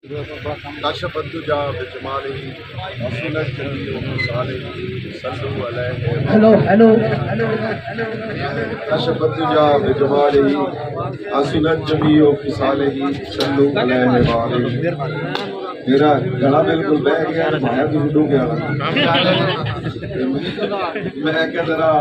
कशफद्दुजा बिजमालिही वसुलत जमीउ मिसालिही सल्लु अलैहि हेलो कशफद्दुजा बिजमालिही वसुलत जमीउ मिसालिही सल्लु अलैहि। मेरा गला बिल्कुल बह गया, भाया तो डूब गया। मैं क्या जरा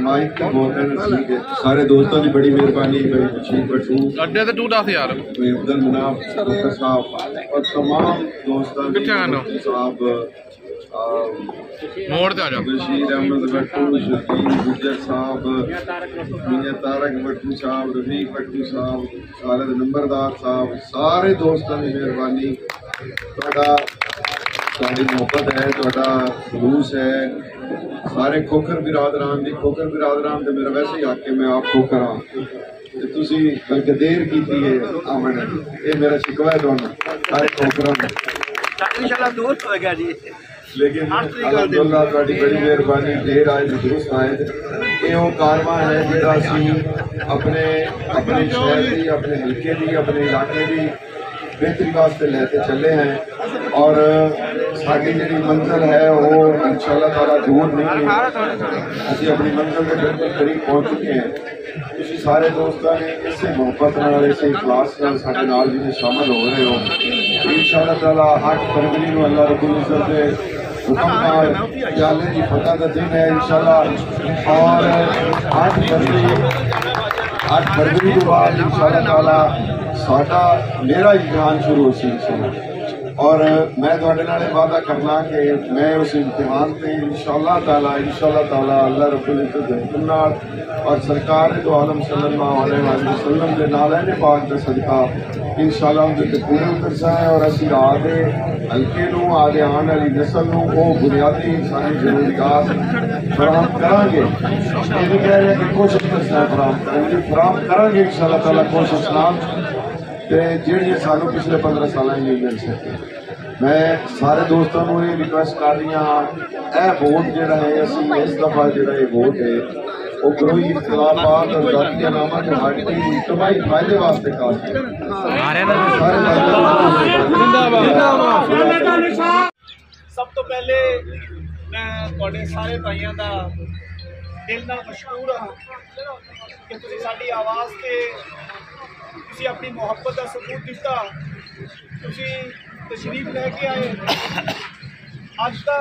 माइक पे बोल रहे ठीक है। सारे दोस्तों की बड़ी मेहरबानी भाई बशीर भट्टू अड्डे ते टू दस यार अब्दुल मनाफ डॉक्टर साहब और तमाम दोस्तों साहब मोड़ ते आ जाओ। बशीर अहमद भट्टू, शकील गुजर साहब, मियां तारक भट्टू साहब, रफीक भट्टू साहब, खालिद नंबरदार साहब, सारे दोस्तों की मेहरबानी। साड़ी मोहब्बत है, खलूस है। सारे खोखर बिरादरान की खोखर बिरादरान तो मेरा वैसे ही हक है, मैं आप खोखर हाँ बल्कि देर की आमन ये मेरा शिकवा है दोनों सारे खोखर दोस्त हो गया जी। लेकिन अल्हम्दुलिल्लाह बड़ी मेहरबानी देर आए दुरुस्त आए। ये वो कारवां है जो अपने अपने शहर की, अपने हल्के की, अपने इलाके की बेहतरी वास्ते लेते चले हैं और साड़ी जी मंजिल है वो इंशाअल्लाह ताला दूर नहीं है। असी अपनी मंजिल के बिल्कुल करीब पहुँच चुके हैं। तुम सारे दोस्तों ने इसे मोहब्बत नाल इसे इखलास नाल साडे नाल जिन्हें शामिल हो रहे हो। इंशाअल्लाह ताला 8 फरवरी को अल्लाह रब्बुल इज्जत के हुक्म नाल जाले की फतह का दिन है इंशाअल्लाह। और 8 फरवरी के बाद इंशाअल्लाह ताला साडा मेरा इम्तिहान शुरू हो सी और मैं थोड़े नाल वादा करना कि मैं उस इम्तिहान से इंशाअल्लाह ताला अल्लाह रब्बुल इज्जत के हुक्म नाल और सरकार दो आलम सल्लल्लाहु अलैहि वसल्लम के नालैन पाक का सदका इंशाअल्लाह उनके पूरे उतर जाए और असी आगे हल्के नूं आगे आने वाली नस्ल नूं वो बुनियादी इंसानी जरूरियात फराहम करांगे। ये नहीं कह रहे कि कोशिश करना फराहम करांगे इंशाअल्लाह ताला कोशिश नाल जी सानू पिछले 15 साल ही नहीं मिल सकते। मैं सारे दोस्तों को ये रिक्वेस्ट कर रही हाँ यह वोट जोड़ा है असी इस दफा जो वोट है वो कोई इख्तिलाफात और जातियानामा के हट के इज्तमाही फायदे वास्ते खास सब तो पहले मैं तुहाडे सारे भाइयों का दिल नाल मशहूर हाँ कि तुसीं साडी आवाज़ से तुसीं अपनी मुहब्बत का सबूत दिता, तुसीं तशरीफ लैके आए। अज का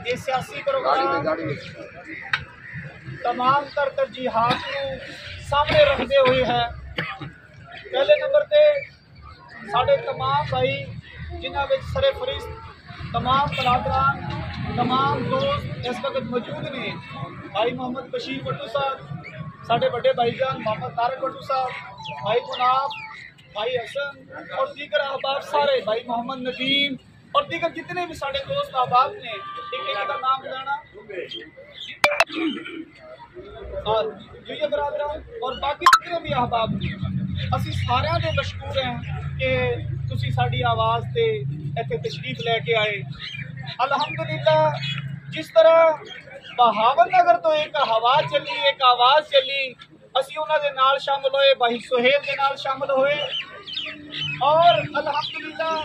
ये सियासी प्रोग्राम तमाम तर तरजीहात को सामने रखते हुए है। पहले नंबर पर साढ़े तमाम भाई जिन्हों में सरे फरिश्त तमाम बरादरान तमाम दोस्त इस वक्त मौजूद ने। भाई मोहम्मद बशीर भट्टू साहब, साढ़े बड़े भाईजान मोहम्मद तारक भट्टू साहब, भाई मुनाफ, भाई हसन और दीगर अहबाब सारे, भाई मोहम्मद नदीम और दीगर जितने भी साढ़े दोस्त अहबाब ने, एक का नाम लेना और ये बरादरान और बाकी जितने भी अहबाब ने, असी सारिਆਂ ਦੇ मशहूर हैं कि तुसी साड़ी आवाज़ से इतने तशरीफ लैके आए। अल्हम्दुलिल्लाह जिस तरह बहावन नगर तो एक हवा चली, एक आवाज़ चली, असी उन्होंने नाल शामिल होए, भाई सुहेल के नाल शामिल होए और अल्हम्दुलिल्लाह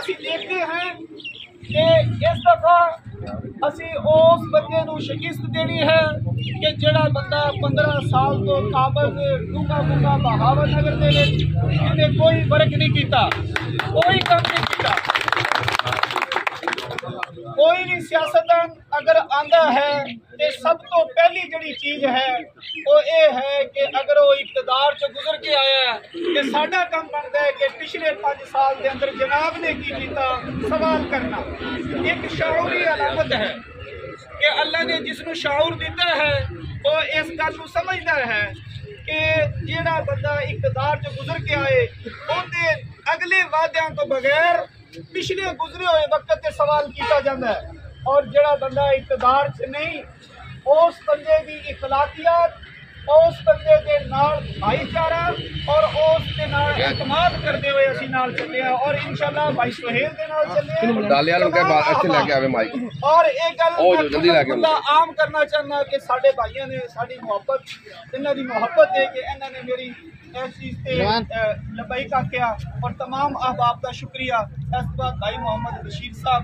असी देखते हैं कि इस दफा असी उस बंदे नूं शिकस्त देनी है कि जिहड़ा बंदा 15 साल तो काबल डूंगा डूंगा बहावन नगर दे जिन्हें कोई फर्क नहीं किया, कोई कम नहीं किया। कोई भी सियासतदान अगर आंदा है तो सब तो पहली जड़ी चीज़ है वो ये है कि अगर वो इकतदार चो गुजर के आया है तो साडा काम बनता है कि पिछले 5 साल के अंदर जनाब ने की किया सवाल करना। एक शाऊरी अलामत है कि अल्लाह ने जिसनों शाऊर दिता है वो इस गल को समझदा है कि जिहड़ा बंदा इकतदार चो गुजर के आए उहदे अगले वादों तो बगैर पिछले गुजरे हुए वक्त से सवाल किया जाता है और जड़ा बंदा इकतदार च नहीं उस बंदे की इखलाकियात, उस बंदे के नाल भाईचारा और उस के नाल एतमाद करते हुए असी नाल चले और इंशाअल्लाह भाई सुहेल के नाल चले डाले वालों के बाद अच्छे लेके आवे माइक और एक गल जल्दी लेके आम करना चाहना कि साडे भाइयों ने साडी मोहब्बत इन्हां दी मोहब्बत है कि इन्हां ने मेरी इस चीज़ से लबैक आख्या और तमाम अहबाब का शुक्रिया। इस बाद भाई मोहम्मद बशीर साहब